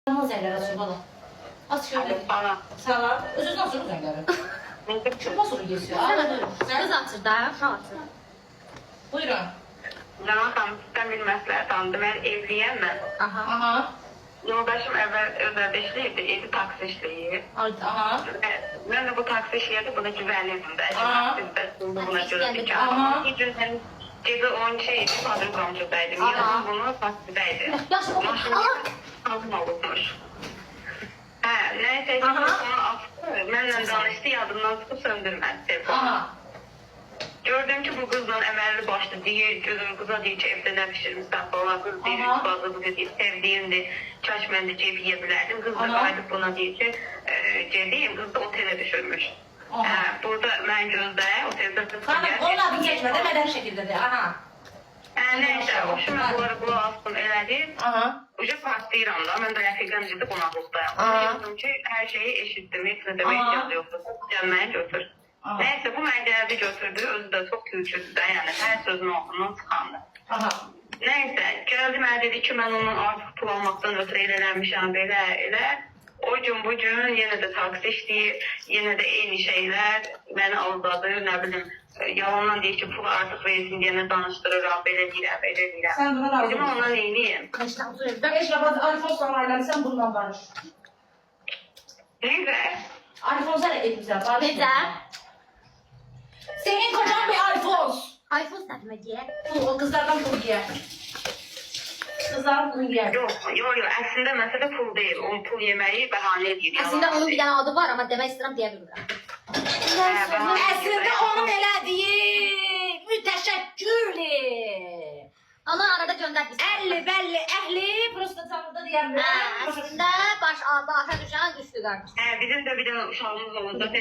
Nasıl zengler açıyor bana? Az şöyle. Bana. Sana. Özür nasıl zengler? Çok nasıl geçiyor? Kız atır da, uşaq atır. Buyurun. Canan xanım, sizdən bir məsləhət aldım. Mən evliyəm mən. Aha. Aha. Yoldaşım əvvəl özəldə işləyirdi, evi taksi işləyir. Aha. Mən də bu taksi işləyirdi, buna güvənirdim də. Aha. Buna görə bir Aha. Bir gün mən cebi 12 idi, fabrikamcıdaydım. Aha. Yazın bunu taksidəydi. Yaxşı, oxu. Alım olubmuş. Hə, nəysə, telefonu açdı, mənlə danışdı, yadımdan çıxıb söndürmədi telefonu. Aha. Gördüm ki bu kızla əməlli başlı deyir, gözüm kıza deyir ki evdə nə pişirmişsən falan, kız deyir, Aha. bazı bu deyir, sevdiyimdir, kaş mən də ceb yeyə bilərdim. Kız da Aha. qayıdıb buna deyir ki, cebiyim, kız da otelə düşürmüş. Aha. Burada mən gözdə, oteldə kız Hanım, onun adını çəkmədə mədən şəkildə aha. Nəysə, hoşum mən bunları qulaq astım elədi. Aha. Uca partlayıram da, mən də rəfiqəm ciddi qonaqlıqdayım. Aha. Yazdım ki, hər şeyi eşitdim, heç nə demək Aha. ehtiyac yoxdur, gəlməyə götür. Aha. Nəysə, bu mən gəldi götürdü, özü də çox külçüdür də, yəni hər sözün ağzından çıxandı. Aha. Nəysə, gəldi mənə dedi ki, mən ondan artıq pul almaqdan ötürü eləmişəm, belə, elə. O gün, bu gün yenə də taksi işləyir, yenə də eyni şeylər məni aldadır, nə bilim, yalandan deyir ki, pul artıq versin deyənə danışdırıram, belə deyirəm, belə deyirəm. Sən buna razı Dedim, mısın? ondan neyniyim? Kaçdan otur evdə? Eşrafat, iPhone sana ayırmışsan bundan danış. Neyse, iPhone sen etmişsən, danış. Necə? Senin kocan bir iPhone. iPhone sətmə deyə. Pul, o kızlardan pul giyer. Kızların pulu giyer. yox, əslində məsələ pul deyil, o pul yeməyi bəhanə edir. Əslində onun bir dənə adı var, amma demək istəyirəm deyə bilmirəm. Əslində onun elədiyi mütəşəkkürlü. Onu arada göndər biz. Əlli, bəlli, əhli, prosta tanrıda deyənlər. Əslində başa düşən düşdü qardaş. Bizim də bir dənə uşağımız olanda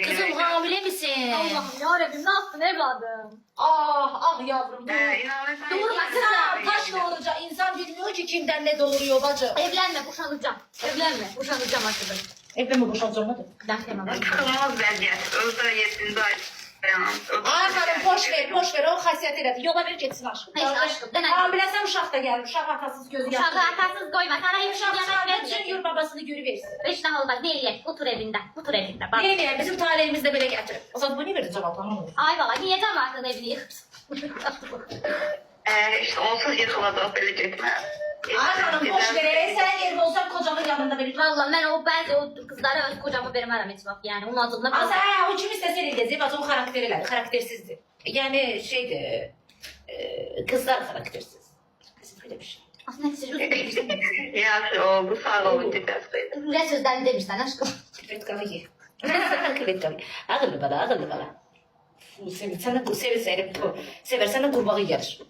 Kızım hamile misin? Allah'ım yarabbim ne yaptın evladım? Ah yavrum. Doğurma, Sen taş doğuracak. İnsan bilmiyor ki kimden ne doğuruyor bacı. Evlenme, boşanacağım. Evlenme, boşanacağım artık. Evde mi boşalacağım hadi? Ben sevmem. Çıxılmaz vəziyyət, özdə 7-ci ay Ay hanım boş ver o xasiyyət elədi. Yola ver getsin aşkım. Neyse aşkım, denə. Hamiləsən uşaq da gəlir. Uşaq atasız gözü Uşağı yaxşı. atasız koyma. Sana hiç Uşaq yemek sadəcə vermeyecek. yür babasını görüversin. Beş daha olmaz. Ne yiyek? Otur evinde. Otur evinde. Bak. Neyse bizim talihimizde belə gətirib. O zaman bu ne verir cavablamamız? Ay valla yiyeceğim artık evini yıkıp. İşte onsuz yıxılacaq, belə getmə. Ay hanım boş ver. Sen yerinde olsan kocanın yanında verir. Valla ben o bazı o kızlara öz kocamı vermem hiç bak yani. Onun adına Asa o kim istəsə eləyəcək. Bak o karakteri elədi. Karaktersizdir. Yani şeydir. Kızlar karaktersiz. Bizim böyle bir şey. aslında hiç üzülmüşsün. Yaxşı, o bu sağ olun tipəsdir. Güzel sözlerini demişler aşkım. Kıvet kavayı. Kıvet kavayı. Ağıllı bala, ağıllı bala. Seversen de kurbağa gelir.